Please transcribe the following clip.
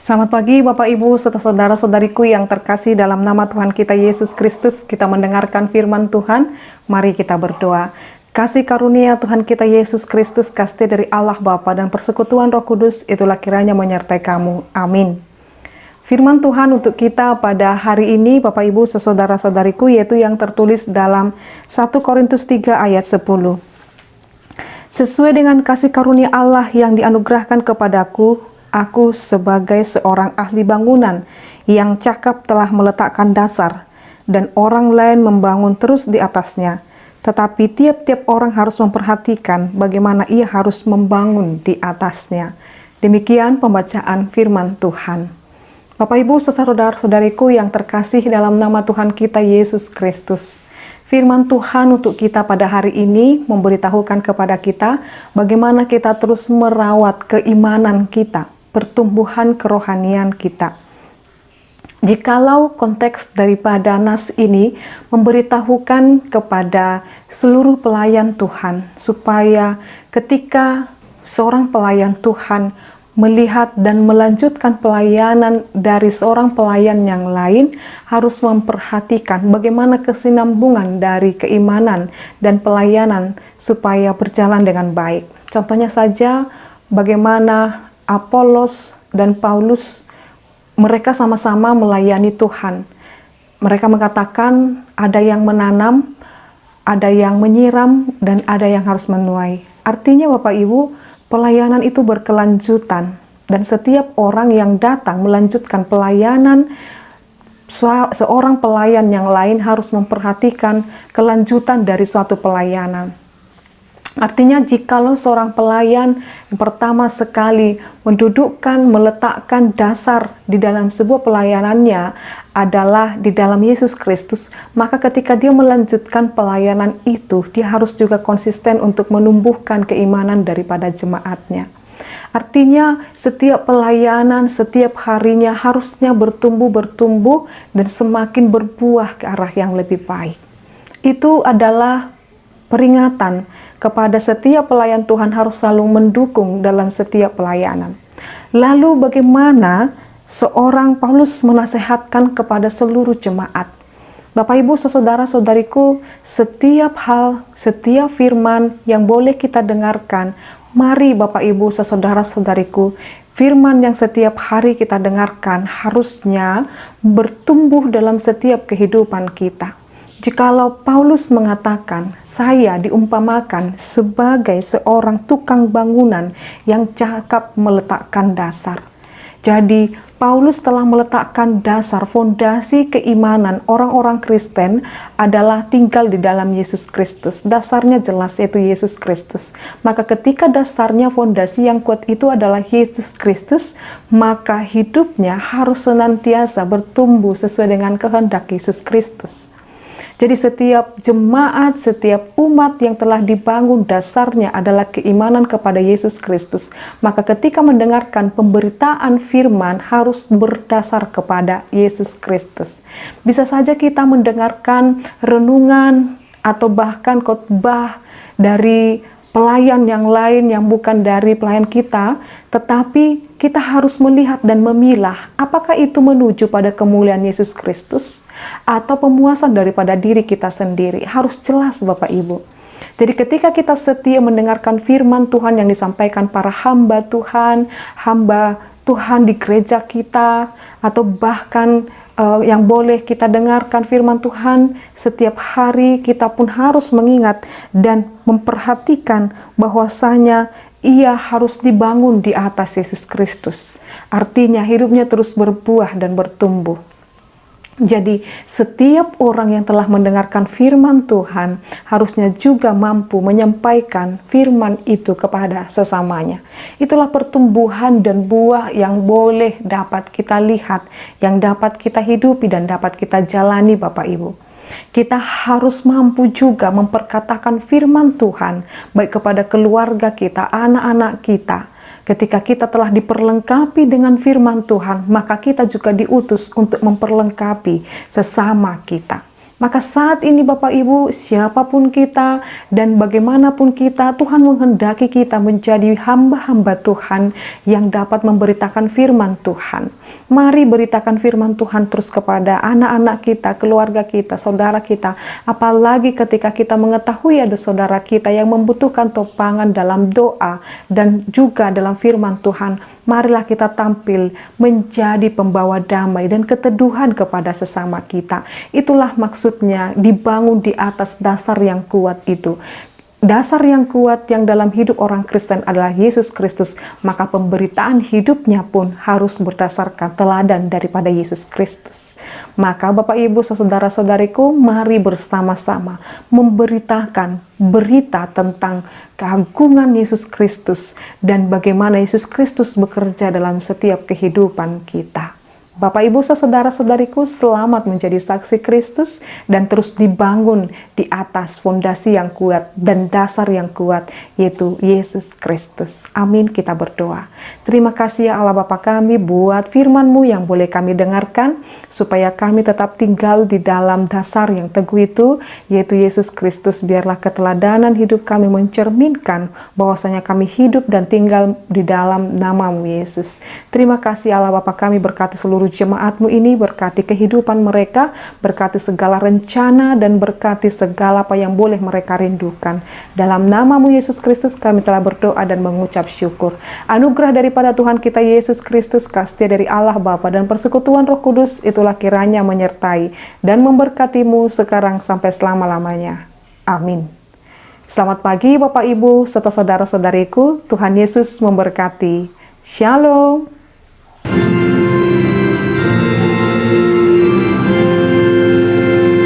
Selamat pagi Bapak Ibu serta saudara-saudariku yang terkasih, dalam nama Tuhan kita Yesus Kristus kita mendengarkan firman Tuhan. Mari kita berdoa. Kasih karunia Tuhan kita Yesus Kristus, kasih dari Allah Bapa dan persekutuan Roh Kudus itulah kiranya menyertai kamu. Amin. Firman Tuhan untuk kita pada hari ini Bapak Ibu saudara-saudariku, yaitu yang tertulis dalam 1 Korintus 3 ayat 10. Sesuai dengan kasih karunia Allah yang dianugerahkan kepadaku, aku sebagai seorang ahli bangunan yang cakap telah meletakkan dasar, dan orang lain membangun terus di atasnya. Tetapi tiap-tiap orang harus memperhatikan bagaimana ia harus membangun di atasnya. Demikian pembacaan firman Tuhan. Bapak Ibu saudara-saudariku yang terkasih dalam nama Tuhan kita Yesus Kristus. Firman Tuhan untuk kita pada hari ini memberitahukan kepada kita bagaimana kita terus merawat keimanan kita, pertumbuhan kerohanian kita. Jikalau konteks daripada nas ini memberitahukan kepada seluruh pelayan Tuhan, supaya ketika seorang pelayan Tuhan melihat dan melanjutkan pelayanan dari seorang pelayan yang lain, harus memperhatikan bagaimana kesinambungan dari keimanan dan pelayanan supaya berjalan dengan baik. Contohnya saja bagaimana Apolos dan Paulus, mereka sama-sama melayani Tuhan. Mereka mengatakan ada yang menanam, ada yang menyiram, dan ada yang harus menuai. Artinya Bapak Ibu, pelayanan itu berkelanjutan, dan setiap orang yang datang melanjutkan pelayanan seorang pelayan yang lain harus memperhatikan kelanjutan dari suatu pelayanan. Artinya jikalau seorang pelayan yang pertama sekali meletakkan dasar di dalam sebuah pelayanannya adalah di dalam Yesus Kristus, maka ketika dia melanjutkan pelayanan itu, dia harus juga konsisten untuk menumbuhkan keimanan daripada jemaatnya. Artinya setiap pelayanan, setiap harinya harusnya bertumbuh dan semakin berbuah ke arah yang lebih baik. Itu adalah peringatan kepada setiap pelayan Tuhan harus selalu mendukung dalam setiap pelayanan. Lalu bagaimana seorang Paulus menasehatkan kepada seluruh jemaat? Bapak Ibu saudara-saudariku, setiap hal, setiap firman yang boleh kita dengarkan, mari Bapak Ibu saudara-saudariku, firman yang setiap hari kita dengarkan harusnya bertumbuh dalam setiap kehidupan kita. Jikalau Paulus mengatakan, saya diumpamakan sebagai seorang tukang bangunan yang cakap meletakkan dasar. Jadi Paulus telah meletakkan dasar, fondasi keimanan orang-orang Kristen adalah tinggal di dalam Yesus Kristus. Dasarnya jelas, yaitu Yesus Kristus. Maka ketika dasarnya, fondasi yang kuat itu adalah Yesus Kristus, maka hidupnya harus senantiasa bertumbuh sesuai dengan kehendak Yesus Kristus. Jadi setiap jemaat, setiap umat yang telah dibangun dasarnya adalah keimanan kepada Yesus Kristus. Maka ketika mendengarkan pemberitaan firman harus berdasar kepada Yesus Kristus. Bisa saja kita mendengarkan renungan atau bahkan khotbah dari pelayan yang lain yang bukan dari pelayan kita, tetapi kita harus melihat dan memilah apakah itu menuju pada kemuliaan Yesus Kristus atau pemuasan daripada diri kita sendiri. Harus jelas Bapak Ibu. Jadi ketika kita setia mendengarkan firman Tuhan yang disampaikan para hamba Tuhan di gereja kita, atau bahkan yang boleh kita dengarkan firman Tuhan setiap hari, kita pun harus mengingat dan memperhatikan bahwasanya ia harus dibangun di atas Yesus Kristus. Artinya hidupnya terus berbuah dan bertumbuh. Jadi setiap orang yang telah mendengarkan firman Tuhan harusnya juga mampu menyampaikan firman itu kepada sesamanya. Itulah pertumbuhan dan buah yang boleh dapat kita lihat, yang dapat kita hidupi dan dapat kita jalani Bapak Ibu. Kita harus mampu juga memperkatakan firman Tuhan baik kepada keluarga kita, anak-anak kita. Ketika kita telah diperlengkapi dengan firman Tuhan, maka kita juga diutus untuk memperlengkapi sesama kita. Maka saat ini Bapak Ibu, siapapun kita dan bagaimanapun kita, Tuhan menghendaki kita menjadi hamba-hamba Tuhan yang dapat memberitakan firman Tuhan. Mari beritakan firman Tuhan terus kepada anak-anak kita, keluarga kita, saudara kita. Apalagi ketika kita mengetahui ada saudara kita yang membutuhkan topangan dalam doa dan juga dalam firman Tuhan. Marilah kita tampil menjadi pembawa damai dan keteduhan kepada sesama kita. Itulah maksudnya dibangun di atas dasar yang kuat itu. Dasar yang kuat yang dalam hidup orang Kristen adalah Yesus Kristus, maka pemberitaan hidupnya pun harus berdasarkan teladan daripada Yesus Kristus. Maka Bapak Ibu saudara-saudariku, mari bersama-sama memberitakan berita tentang keagungan Yesus Kristus dan bagaimana Yesus Kristus bekerja dalam setiap kehidupan kita. Bapak Ibu saudara-saudariku, selamat menjadi saksi Kristus dan terus dibangun di atas fondasi yang kuat dan dasar yang kuat, yaitu Yesus Kristus. Amin, kita berdoa. Terima kasih ya Allah Bapa kami buat firman-Mu yang boleh kami dengarkan, supaya kami tetap tinggal di dalam dasar yang teguh itu, yaitu Yesus Kristus. Biarlah keteladanan hidup kami mencerminkan bahwasanya kami hidup dan tinggal di dalam nama-Mu Yesus. Terima kasih Allah Bapa kami, berkati seluruh jemaat-Mu ini, berkati kehidupan mereka, berkati segala rencana dan berkati segala apa yang boleh mereka rindukan. Dalam nama-Mu Yesus Kristus kami telah berdoa dan mengucap syukur. Anugerah daripada Tuhan kita Yesus Kristus, kasih dari Allah Bapa dan persekutuan Roh Kudus itulah kiranya menyertai dan memberkati-Mu sekarang sampai selama-lamanya. Amin. Selamat pagi Bapak Ibu serta saudara-saudariku, Tuhan Yesus memberkati. Shalom.